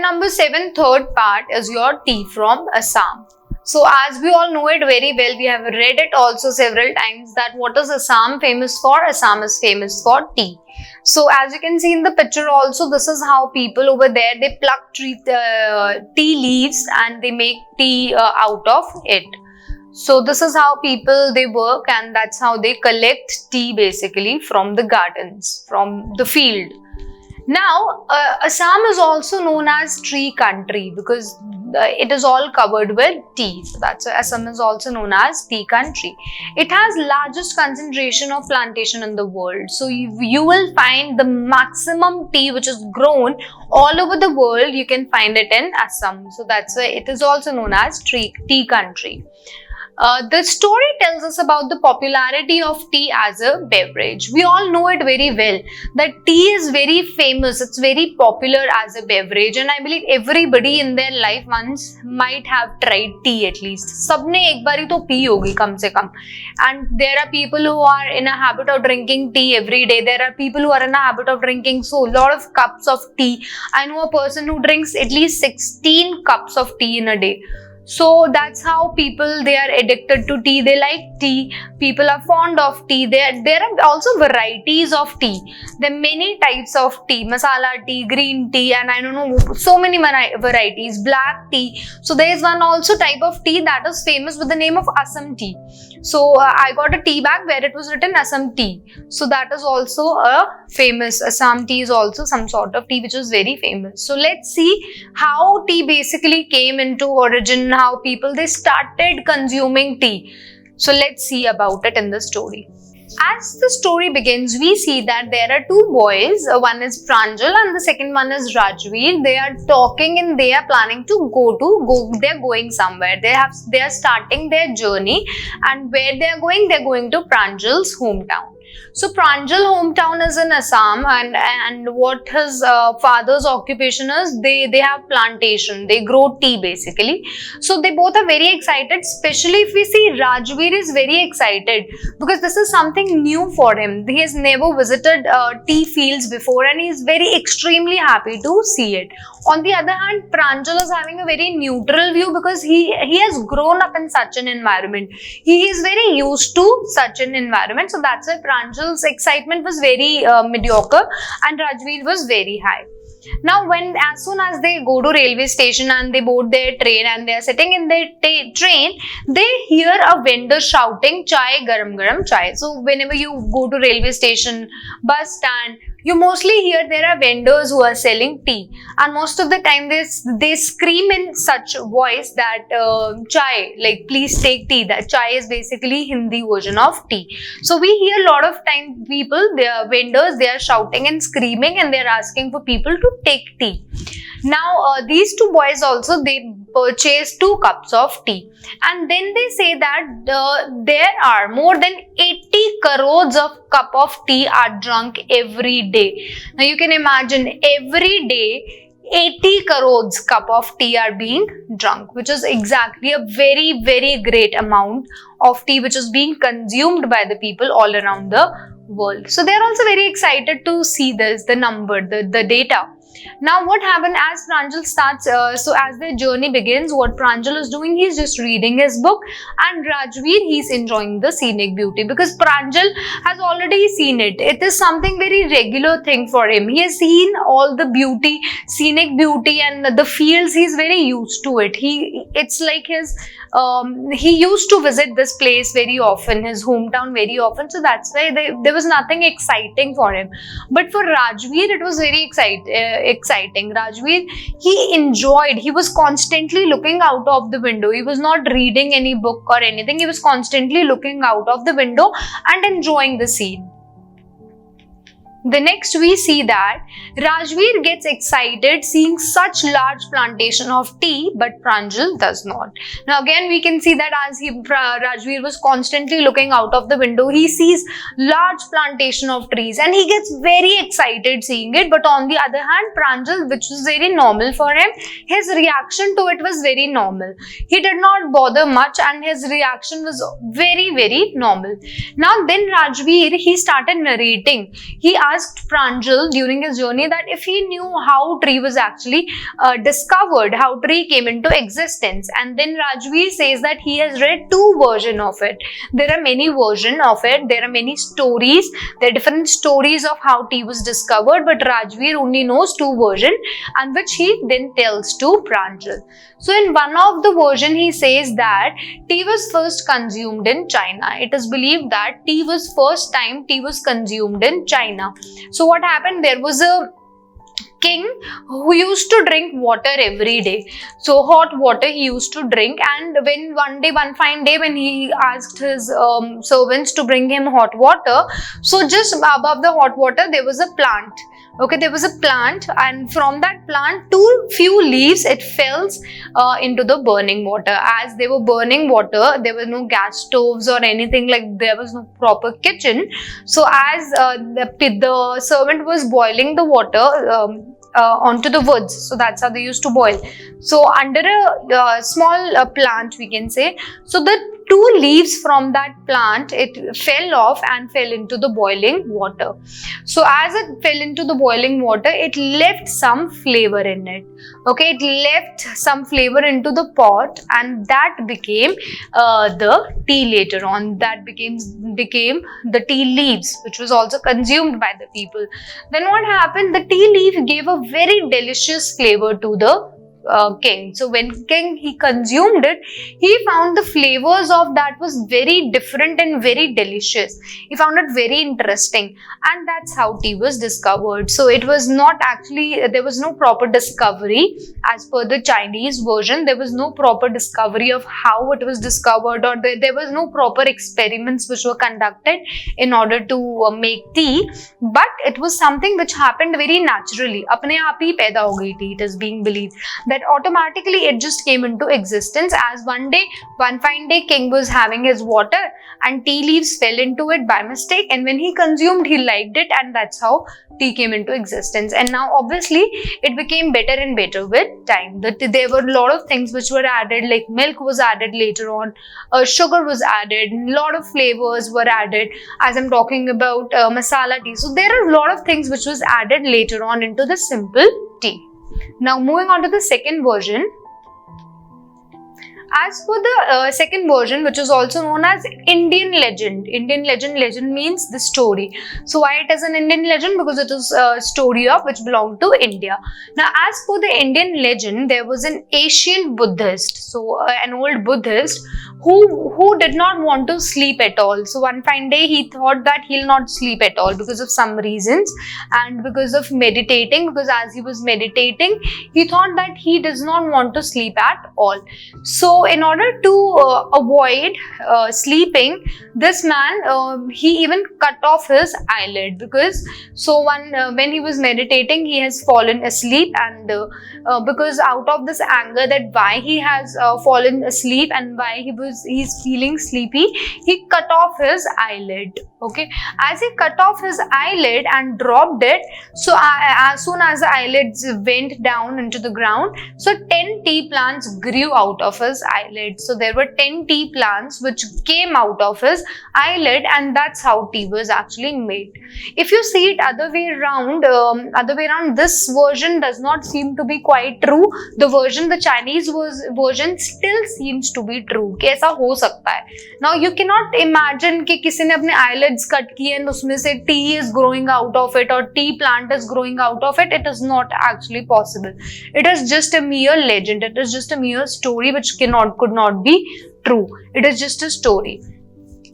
number 7, third part is your tea from Assam. So as we all know it very well, we have read it also several times that what is Assam famous for? Assam is famous for tea. So as you can see in the picture also, this is how people over there, they pluck tea leaves and they make tea out of it. So this is how people they work, and that's how they collect tea basically from the gardens, from the field. Now, Assam is also known as tree country because it is all covered with tea. So that's why Assam is also known as tea country. It has largest concentration of plantation in the world. So you will find the maximum tea which is grown all over the world. You can find it in Assam. So that's why it is also known as tea country. The story tells us about the popularity of tea as a beverage. We all know it very well that tea is very famous, it's very popular as a beverage, and I believe everybody in their life once might have tried tea at least. सबने एक बारी तो P होगी कम से कम. And there are people who are in a habit of drinking tea every day. There are people who are in a habit of drinking so lot of cups of tea. I know a person who drinks at least 16 cups of tea in a day. So that's how people, they are addicted to tea. They like tea. People are fond of tea. There are also varieties of tea. There are many types of tea. Masala tea, green tea, and I don't know, so many varieties. Black tea. So there is one also type of tea that is famous with the name of Assam tea. So I got a tea bag where it was written Assam tea. So that is also a famous. Assam tea is also some sort of tea which is very famous. So let's see how tea basically came into origin, how people they started consuming tea. So let's see about it in the story. As the story begins, we see that there are two boys. One is Pranjal and the second one is Rajveer. They are talking and they are planning to they're going somewhere. They are starting their journey, and where they are going to Pranjal's hometown. So Pranjal hometown is in Assam, and what his father's occupation is, they have plantation, they grow tea basically. So they both are very excited, especially if we see Rajveer is very excited because this is something new for him. He has never visited tea fields before and he is very extremely happy to see it. On the other hand, Pranjal is having a very neutral view because he has grown up in such an environment. He is very used to such an environment. So that's why Pranjal's excitement was very mediocre and Rajveer was very high. Now, as soon as they go to railway station and they board their train and they are sitting in their train, they hear a vendor shouting, "Chai, garam garam chai." So whenever you go to railway station, bus stand, you mostly hear there are vendors who are selling tea, and most of the time they scream in such voice that chai, like please take tea. That chai is basically Hindi version of tea. So we hear a lot of time people, they are vendors, they are shouting and screaming and they are asking for people to take tea. Now these two boys also, they purchase 2 cups of tea, and then they say that there are more than 80 crores of cup of tea are drunk every day. Now you can imagine every day 80 crores cup of tea are being drunk, which is exactly a very, very great amount of tea which is being consumed by the people all around the world. So they are also very excited to see this, the number, the data. Now what happened as Pranjal starts, so as their journey begins, what Pranjal is doing, he's just reading his book, and Rajveer, he's enjoying the scenic beauty because Pranjal has already seen it. It is something very regular thing for him. He has seen all the beauty, scenic beauty and the fields. He's very used to it. It's like his, he used to visit this place very often, his hometown very often. So that's why there was nothing exciting for him. But for Rajveer, it was very exciting. Rajveer, he enjoyed, he was constantly looking out of the window. He was not reading any book or anything. He was constantly looking out of the window and enjoying the scene. The next we see that Rajveer gets excited seeing such large plantation of tea, but Pranjal does not. Now again we can see that as Rajveer was constantly looking out of the window, he sees large plantation of trees and he gets very excited seeing it. But on the other hand, Pranjal, which was very normal for him, his reaction to it was very normal. He did not bother much and his reaction was very, very normal. Now then Rajveer, he started narrating. He asked asked Pranjal during his journey that if he knew how tree was actually discovered, how tree came into existence. And then Rajveer says that he has read two versions of it. There are many versions of it. There are many stories. There are different stories of how tea was discovered, but Rajveer only knows two versions, and which he then tells to Pranjal. So in one of the version he says that tea was first consumed in China. It is believed that tea was consumed in China. So what happened? There was a king who used to drink water every day. So hot water he used to drink, and when one fine day when he asked his servants to bring him hot water, so just above the hot water there was a plant. Okay, there was a plant, and from that plant, too few leaves, it fell into the burning water. As they were burning water, there were no gas stoves or anything, like there was no proper kitchen. So as the servant was boiling the water onto the woods, so that's how they used to boil. So under a small plant, we can say, so the two leaves from that plant, it fell off and fell into the boiling water. So as it fell into the boiling water, it left some flavor in it. Okay, it left some flavor into the pot, and that became the tea later on. That became the tea leaves, which was also consumed by the people. Then what happened? The tea leaf gave a very delicious flavor to the king. So when king he consumed it, he found the flavors of that was very different and very delicious. He found it very interesting, and that's how tea was discovered. So it was not actually, there was no proper discovery as per the Chinese version. There was no proper discovery of how it was discovered, or there was no proper experiments which were conducted in order to make tea, but it was something which happened very naturally. अपने आप ही पैदा हो गई tea, it is being believed that automatically it just came into existence, as one fine day king was having his water and tea leaves fell into it by mistake, and when he consumed, he liked it, and that's how tea came into existence. And now obviously it became better and better with time. There were a lot of things which were added, like milk was added later on, sugar was added, a lot of flavors were added, as I'm talking about masala tea. So there are a lot of things which was added later on into the simple tea. Now moving on to the second version. As for the second version, which is also known as Indian legend. Indian legend means the story. So why it is an Indian legend? Because it is a story of which belonged to India. Now as for the Indian legend, there was an ancient Buddhist, so an old Buddhist who did not want to sleep at all. So one fine day he thought that he'll not sleep at all because of some reasons, and because of meditating, because as he was meditating, he thought that he does not want to sleep at all. So in order to avoid sleeping, this man he even cut off his eyelid, because so when he was meditating, he has fallen asleep, and because out of this anger that why he has fallen asleep and why he's feeling sleepy, he cut off his eyelid. Okay, as he cut off his eyelid and dropped it, so as soon as the eyelids went down into the ground, so 10 tea plants grew out of his eyelid. So there were 10 tea plants which came out of his eyelid, and that's how tea was actually made. If you see it other way around, this version does not seem to be quite true. The Chinese version still seems to be true. कैसा हो सकता है? Now you cannot imagine कि किसी ने अपने eyelids cut किए and उसमें से tea is growing out of it, or tea plant is growing out of it. It is not actually possible. It is just a mere legend. It is just a mere story which could not be true. It is just a story.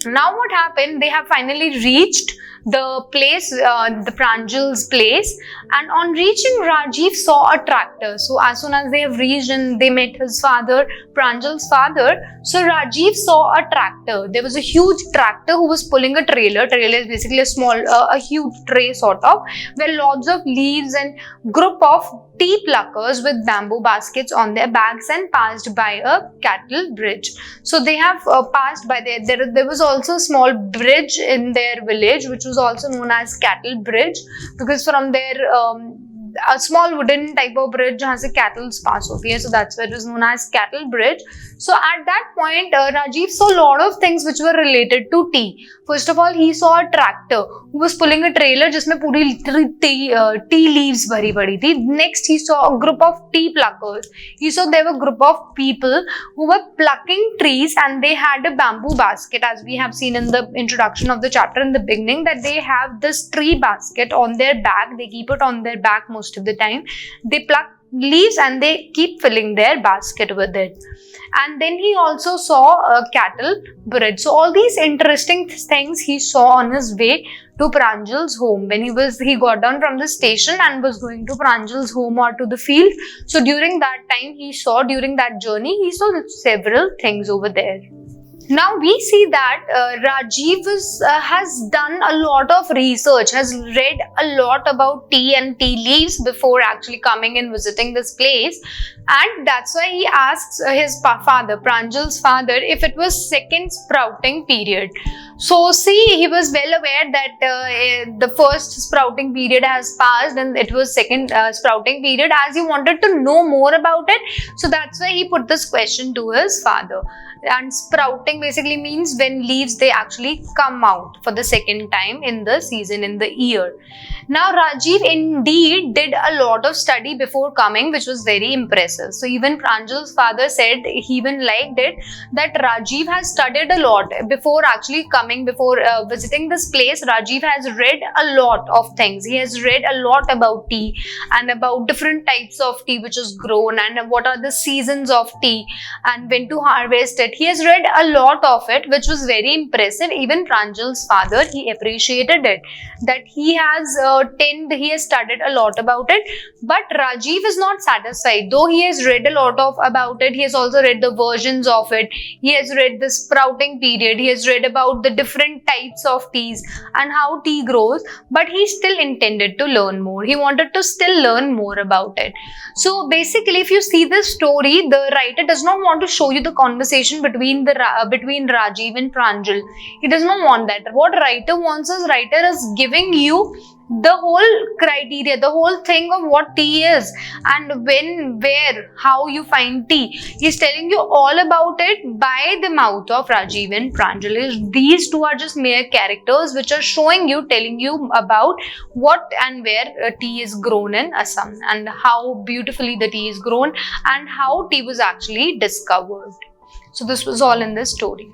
Now what happened? They have finally reached the place, the Pranjal's place, and on reaching, Rajiv saw a tractor. So as soon as they have reached and they met his father, Pranjal's father, so Rajiv saw a tractor. There was a huge tractor who was pulling a trailer. Trailer is basically a huge tray sort of, where lots of leaves and group of tea pluckers with bamboo baskets on their backs, and passed by a cattle bridge. So they have passed by there was also a small bridge in their village which was also known as cattle bridge, because from there a small wooden type of bridge jahan se cattle pass hoti hai, so that's why it was known as cattle bridge. So at that point, Rajiv saw a lot of things which were related to tea. First of all, he saw a tractor who was pulling a trailer जिसमें पूरी tea leaves भरी पड़ी थी. Next, he saw a group of tea pluckers. He saw there were a group of people who were plucking trees and they had a bamboo basket, as we have seen in the introduction of the chapter in the beginning, that they have this tree basket on their back. They keep it on their back most of the time. They pluck leaves and they keep filling their basket with it. And then he also saw a cattle bridge. So all these interesting things he saw on his way to Pranjal's home. When he got down from the station and was going to Pranjal's home or to the field. So during that time during that journey, he saw several things over there. Now we see that Rajiv has done a lot of research, has read a lot about tea and tea leaves before actually coming and visiting this place, and that's why he asks his father, Pranjal's father, if it was second sprouting period. So see, he was well aware that the first sprouting period has passed and it was second sprouting period, as he wanted to know more about it. So that's why he put this question to his father. And sprouting basically means when leaves they actually come out for the second time in the season, in the year. Now Rajiv indeed did a lot of study before coming, which was very impressive. So even Pranjal's father said he even liked it, that Rajiv has studied a lot before actually coming, before visiting this place. Rajiv has read a lot of things. He has read a lot about tea and about different types of tea which is grown and what are the seasons of tea and when to harvest it. He has read a lot of it, which was very impressive. Even Pranjal's father, he appreciated it, that he has studied a lot about it. But Rajiv is not satisfied. Though he has read a lot about it, he has also read the versions of it. He has read the sprouting period. He has read about the different types of teas and how tea grows. But he still intended to learn more. He wanted to still learn more about it. So basically, if you see this story, the writer does not want to show you the conversation between Rajiv and Pranjal. He does not want that. What writer is giving you the whole criteria, the whole thing of what tea is and when, where, how you find tea. He's telling you all about it by the mouth of Rajiv and Pranjal. These two are just mere characters which are showing you, telling you about what and where tea is grown in Assam and how beautifully the tea is grown and how tea was actually discovered. So this was all in this story.